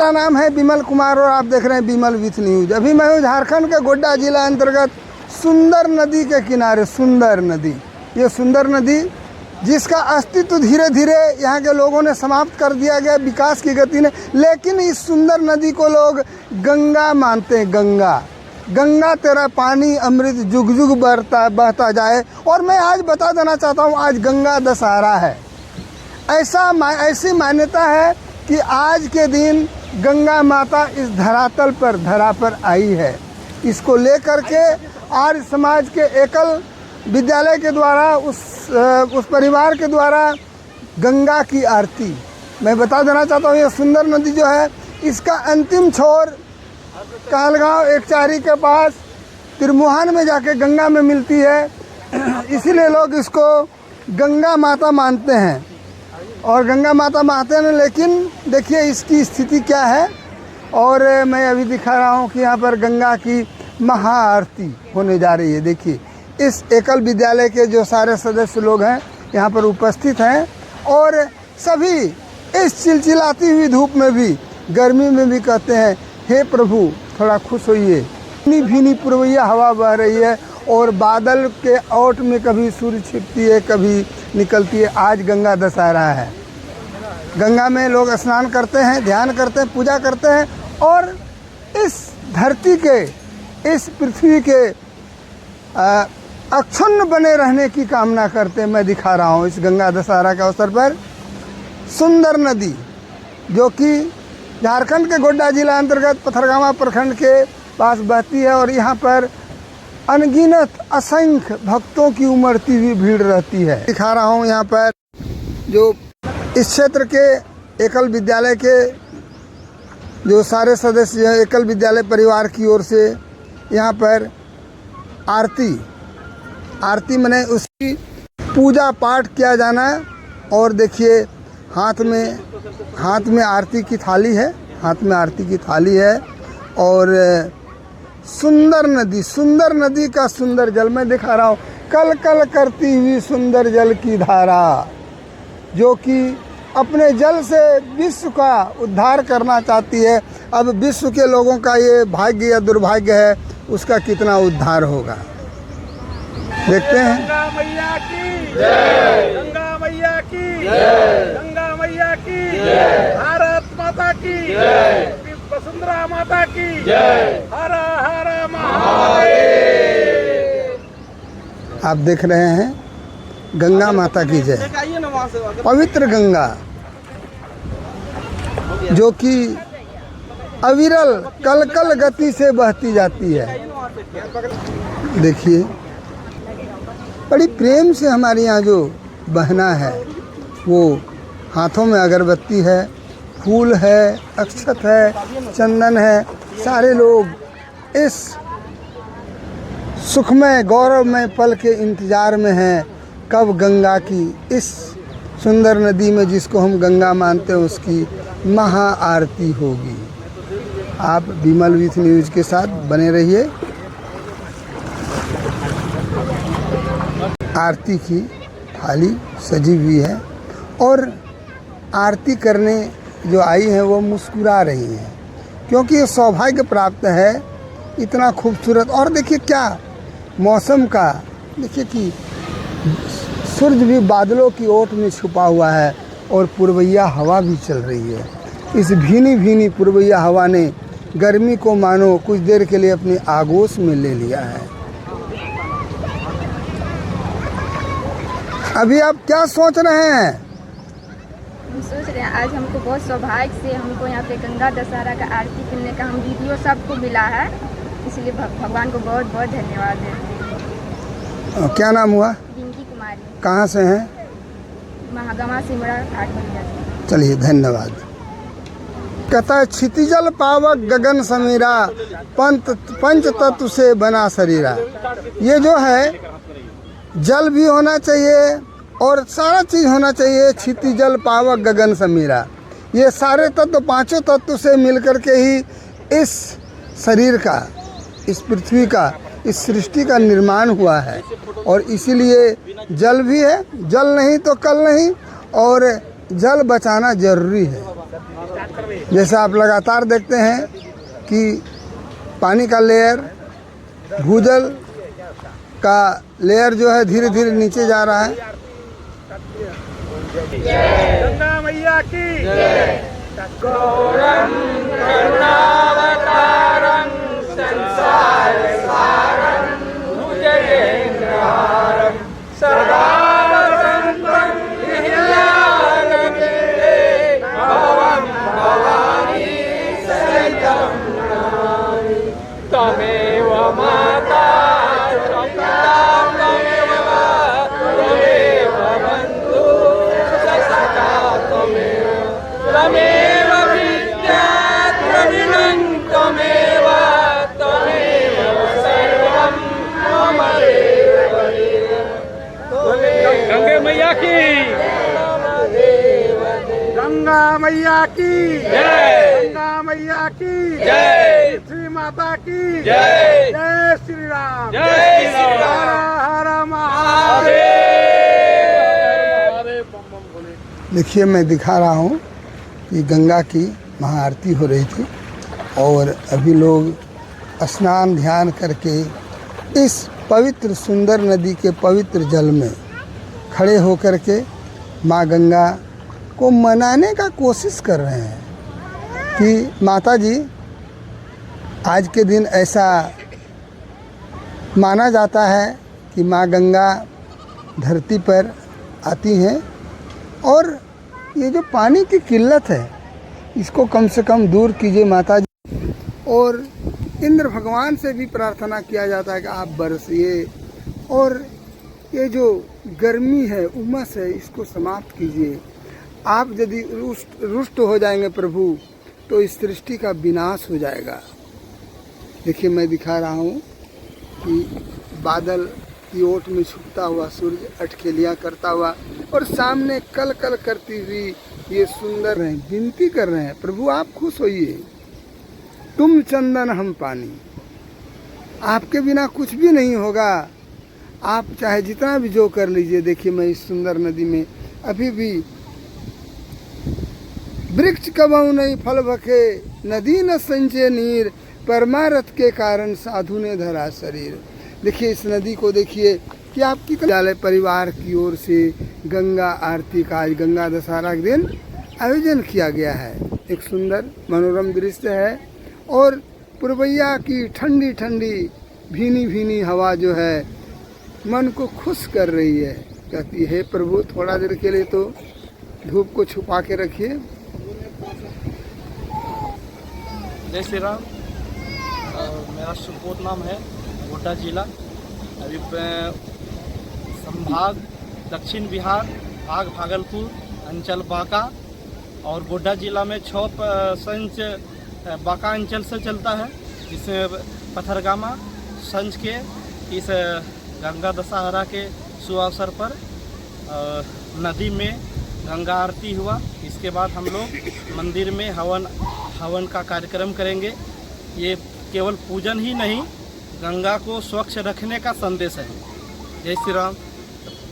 मेरा नाम है विमल कुमार और आप देख रहे हैं विमल विथ न्यूज। अभी मैं हूँ झारखंड के गोड्डा जिला अंतर्गत सुंदर नदी के किनारे। सुंदर नदी, ये सुंदर नदी जिसका अस्तित्व धीरे धीरे यहाँ के लोगों ने समाप्त कर दिया गया विकास की गति ने, लेकिन इस सुंदर नदी को लोग गंगा मानते हैं। गंगा, गंगा तेरा पानी अमृत जुग जुग बहता जाए। और मैं आज बता देना चाहता हूँ, आज गंगा दशहरा है। ऐसी मान्यता है कि आज के दिन गंगा माता इस धरा पर आई है। इसको लेकर के आर्य समाज के एकल विद्यालय के द्वारा उस परिवार के द्वारा गंगा की आरती, मैं बता देना चाहता हूँ। ये सुंदर नदी जो है, इसका अंतिम छोर कहलगांव एकचारी के पास त्रिमुहान में जाके गंगा में मिलती है। इसीलिए लोग इसको गंगा माता मानते हैं और गंगा माता मानते हैं। लेकिन देखिए इसकी स्थिति क्या है। और मैं अभी दिखा रहा हूँ कि यहाँ पर गंगा की महाआरती होने जा रही है। देखिए इस एकल विद्यालय के जो सारे सदस्य लोग हैं यहाँ पर उपस्थित हैं और सभी इस चिलचिलाती हुई धूप में भी, गर्मी में भी कहते हैं, हे प्रभु थोड़ा खुश होइए। भीनी भीनी पूर्वैया हवा बह रही है और बादल के ओट में कभी सूर्य छिपती है, कभी निकलती है। आज गंगा दशहरा है। गंगा में लोग स्नान करते हैं, ध्यान करते हैं, पूजा करते हैं और इस धरती के, इस पृथ्वी के अक्षुण्ण बने रहने की कामना करते हैं। मैं दिखा रहा हूँ इस गंगा दशहरा के अवसर पर सुंदर नदी, जो कि झारखंड के गोड्डा जिला अंतर्गत पथरगामा प्रखंड के पास बहती है। और यहाँ पर अनगिनत असंख्य भक्तों की उमड़ती हुई भीड़ रहती है। दिखा रहा हूँ यहाँ पर जो इस क्षेत्र के एकल विद्यालय के जो सारे सदस्य हैं, एकल विद्यालय परिवार की ओर से यहाँ पर आरती मने उसकी पूजा पाठ किया जाना है। और देखिए हाथ में आरती की थाली है, हाथ में आरती की थाली है। और सुंदर नदी का सुंदर जल मैं दिखा रहा हूँ। कल कल करती हुई सुंदर जल की धारा, जो कि अपने जल से विश्व का उद्धार करना चाहती है। अब विश्व के लोगों का ये भाग्य या दुर्भाग्य है, उसका कितना उद्धार होगा देखते हैं। गंगा मैया की जय, गंगा मैया की जय, गंगा मैया की जय, भारत माता की जय, वसुंधरा माता की जय, हर हर महादेव। आप देख रहे हैं गंगा माता की जय, पवित्र गंगा जो कि अविरल कल कल गति से बहती जाती है। देखिए बड़ी प्रेम से हमारे यहाँ जो बहना है, वो हाथों में अगरबत्ती है, फूल है, अक्षत है, चंदन है। सारे लोग इस सुखमय गौरवमय पल के इंतज़ार में हैं, कब गंगा की इस सुंदर नदी में, जिसको हम गंगा मानते हैं, उसकी महा आरती होगी। आप विमल विथ न्यूज़ के साथ बने रहिए। आरती की थाली सजी हुई है और आरती करने जो आई हैं वो मुस्कुरा रही हैं, क्योंकि ये सौभाग्य प्राप्त है इतना खूबसूरत। और देखिए क्या मौसम का, देखिए कि सूरज भी बादलों की ओट में छुपा हुआ है और पूर्वैया हवा भी चल रही है। इस भीनी भीनी पूर्वैया हवा ने गर्मी को मानो कुछ देर के लिए अपने आगोश में ले लिया है। अभी आप क्या सोच रहे हैं? हम सोच रहे हैं आज हमको बहुत सौभाग्य से हमको यहाँ पे गंगा दशहरा का आरती करने का हम वीडियो सबको मिला है, इसलिए भगवान को बहुत बहुत धन्यवाद देते हैं। क्या नाम हुआ? रिंकी कुमारी। कहाँ से हैं? महागमा सिमरा घाट बलिया। चलिए धन्यवाद। कहता है क्षितिजल पावक गगन समीरा, पंच तत्व से बना शरीरा। ये जो है जल भी होना चाहिए और सारा चीज़ होना चाहिए। क्षितिजल पावक गगन समीरा, ये सारे तत्व, पांचों तत्व से मिलकर के ही इस शरीर का, इस पृथ्वी का, इस सृष्टि का निर्माण हुआ है। और इसीलिए जल भी है, जल नहीं तो कल नहीं, और जल बचाना जरूरी है। जैसा आप लगातार देखते हैं कि पानी का लेयर, भूजल का लेयर जो है धीरे धीरे नीचे जा रहा है। गंगा मैया की गंगे मैया की, गंगा मैया की जय, गंगा मैया की जय, श्री माता की जय, जय श्री राम, जय श्री राम, हर हर महादेव। देखिए मैं दिखा रहा हूँ कि गंगा की महाआरती हो रही थी और अभी लोग स्नान ध्यान करके इस पवित्र सुंदर नदी के पवित्र जल में खड़े होकर के माँ गंगा को मनाने का कोशिश कर रहे हैं कि माता जी, आज के दिन ऐसा माना जाता है कि माँ गंगा धरती पर आती हैं और ये जो पानी की किल्लत है इसको कम से कम दूर कीजिए माता जी। और इंद्र भगवान से भी प्रार्थना किया जाता है कि आप बरसिए और ये जो गर्मी है, उमस है, इसको समाप्त कीजिए। आप यदि रुष्ट हो जाएंगे प्रभु तो इस सृष्टि का विनाश हो जाएगा। देखिए मैं दिखा रहा हूँ कि बादल की ओट में छुपता हुआ सूर्य अटखेलियाँ करता हुआ और सामने कल कल करती हुई ये सुंदर हैं, विनती कर रहे हैं, प्रभु आप खुश होइए, तुम चंदन हम पानी, आपके बिना कुछ भी नहीं होगा, आप चाहे जितना भी जो कर लीजिए। देखिए मैं इस सुंदर नदी में अभी भी वृक्ष कबहु नहीं फल भखे, नदी न संचय नीर, परमारथ के कारण साधु ने धरा शरीर। देखिए इस नदी को देखिए कि आप कितने विद्यालय परिवार की ओर से गंगा आरती का आज गंगा दशहरा के दिन आयोजन किया गया है। एक सुंदर मनोरम दृश्य है और पुरवैया की ठंडी ठंडी भीनी भीनी हवा जो है मन को खुश कर रही है। कहती है प्रभु थोड़ा देर के लिए तो धूप को छुपा के रखिए। जय श्री राम। मेरा सुपोत नाम है, गोड्डा जिला, अभी संभाग दक्षिण बिहार, भाग भागलपुर, अंचल बांका और गोड्डा जिला में 6 संच बांका अंचल से चलता है। इसमें पथरगामा संच के इस गंगा दशहरा के शुभ अवसर पर नदी में गंगा आरती हुआ। इसके बाद हम लोग मंदिर में हवन का कार्यक्रम करेंगे। ये केवल पूजन ही नहीं, गंगा को स्वच्छ रखने का संदेश है। जय श्री राम।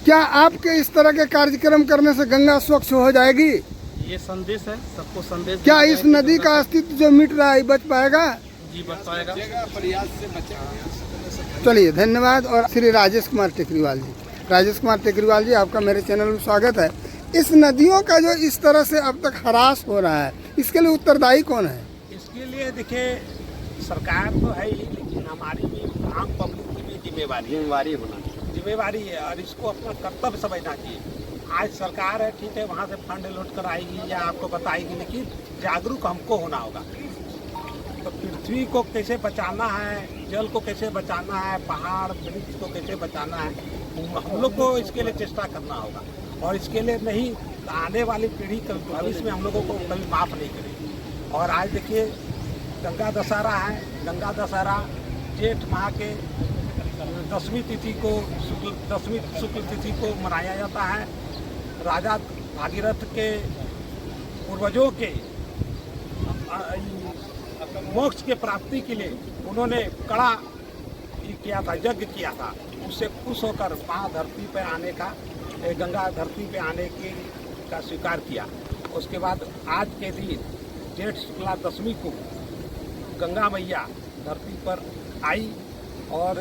क्या आपके इस तरह के कार्यक्रम करने से गंगा स्वच्छ हो जाएगी? ये संदेश है, सबको संदेश। क्या इस नदी का अस्तित्व जो मिट रहा है बच पाएगा? जी बच पाएगा। चलिए धन्यवाद। और श्री राजेश कुमार टेकरीवाल जी, राजेश कुमार टेकरीवाल जी आपका मेरे चैनल में स्वागत है। इस नदियों का जो इस तरह से अब तक ह्रास हो रहा है, इसके लिए उत्तरदायी कौन है? इसके लिए देखिए सरकार तो है ही, लेकिन हमारी भी आम पब्लिक की भी जिम्मेवारी है और इसको अपना कर्तव्य समझना चाहिए। आज सरकार है, ठीक है, वहाँ से फंड लौट कर आएगी या आपको बताएगी, लेकिन जागरूक हमको होना होगा। तो पृथ्वी को कैसे बचाना है, जल को कैसे बचाना है, पहाड़ वृक्ष को कैसे बचाना है, हम लोग को इसके लिए चेष्टा करना होगा। और इसके लिए नहीं, आने वाली पीढ़ी भविष्य में हम लोगों को कभी माफ़ नहीं करेगी। और आज देखिए गंगा दशहरा है। गंगा दशहरा जेठ माह के 10वीं तिथि को, 10वीं शुक्ल तिथि को मनाया जाता है। राजा भागीरथ के पूर्वजों के मोक्ष के प्राप्ति के लिए उन्होंने कड़ा किया था, यज्ञ किया था। उससे खुश होकर माँ धरती पे आने का, गंगा धरती पे आने की का स्वीकार किया। उसके बाद आज के दिन जेठ शुक्ला दशमी को गंगा मैया धरती पर आई और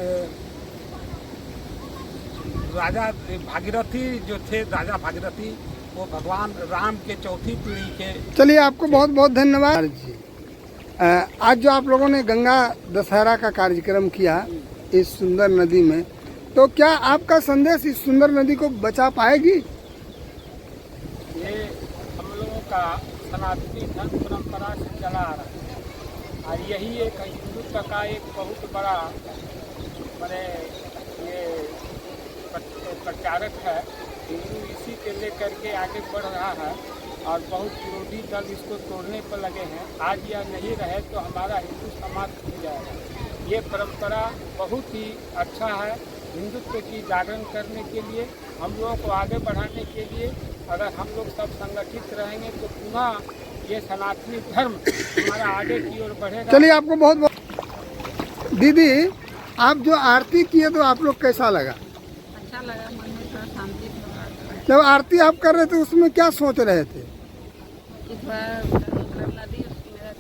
राजा भागीरथी जो थे, राजा भागीरथी, वो भगवान राम के चौथी पीढ़ी के। चलिए, आपको बहुत बहुत धन्यवाद जी। आज जो आप लोगों ने गंगा दशहरा का कार्यक्रम किया इस सुंदर नदी में, तो क्या आपका संदेश इस सुंदर नदी को बचा पाएगी? ये हम लोगों का सनातनी धर्म परंपरा से चला आ रहा है और यही एक हिंदुत्व का एक बहुत बड़ा मैंने ये प्रचारक है। हिंदू इसी के लेकर के आगे बढ़ रहा है और बहुत विरोधी दल इसको तोड़ने पर लगे हैं। आज यह नहीं रहे तो हमारा हिंदू समाज टूट जाएगा। ये परंपरा बहुत ही अच्छा है। हिंदुत्व की जागरण करने के लिए, हम लोगों को आगे बढ़ाने के लिए अगर हम लोग सब संगठित रहेंगे तो पुनः ये सनातनी धर्म हमारा आगे की ओर बढ़ेगा। चलिए, आपको बहुत बहुत। दीदी, आप जो आरती किए तो आप लोग कैसा लगा? अच्छा लगा, मन में थोड़ा शांति लगा। जब आरती आप कर रहे थे उसमें क्या सोच रहे थे? कि थोड़ा मतलब नदी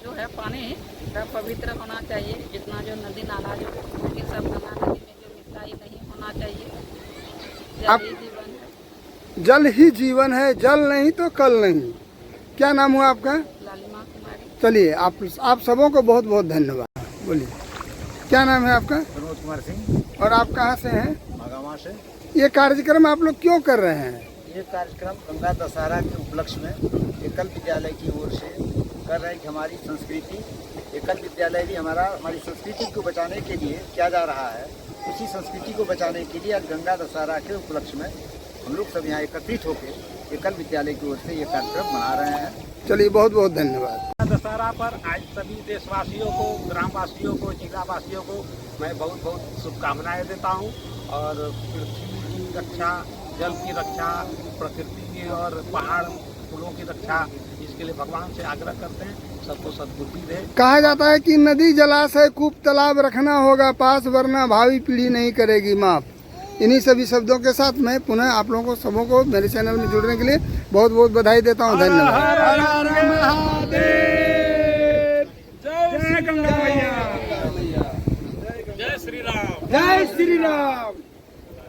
जो है पानी थोड़ा पवित्र होना चाहिए। जितना जो नदी नाला जो ये सब गंगा नदी में जो मिलाई नहीं होना चाहिए। आप- जल ही जीवन है। जल ही जीवन है, जल नहीं तो कल नहीं। क्या नाम हुआ आपका? लालिमा कुमारी। चलिए, आप सबों को बहुत बहुत धन्यवाद। बोलिए, क्या नाम है आपका? प्रमोद कुमार सिंह, और आप कहाँ से हैं? मागामा से। ये कार्यक्रम आप लोग क्यों कर रहे हैं? ये कार्यक्रम गंगा दशहरा के उपलक्ष्य में एकल विद्यालय की ओर से कर रहे हैं कि हमारी संस्कृति, एकल विद्यालय भी हमारी संस्कृति को बचाने के लिए किया जा रहा है। उसी संस्कृति को बचाने के लिए आज गंगा दशहरा के उपलक्ष्य में हम लोग सब यहाँ एकत्रित होकर एकल विद्यालय की ओर से ये कार्यक्रम मना रहे हैं। चलिए, बहुत बहुत धन्यवाद। दशहरा पर आज सभी देशवासियों को, ग्रामवासियों को, जिलावासियों को मैं बहुत बहुत शुभकामनाएं देता हूं और पृथ्वी की रक्षा, जल की रक्षा, प्रकृति की और पहाड़ फूलों की रक्षा, इसके लिए भगवान से आग्रह करते हैं सबको सद्बुद्धि दे। कहा जाता है कि नदी जलाशय कूप तालाब रखना होगा पास, वरना भावी पीढ़ी नहीं करेगी माफ। इन्हीं सभी शब्दों के साथ मैं पुनः आप लोगों को सबों को मेरे चैनल में जुड़ने के लिए बहुत बहुत बधाई देता हूँ। धन्यवाद। हर हर महादेव। जय गंगा मैया। जय श्री राम। जय श्री राम।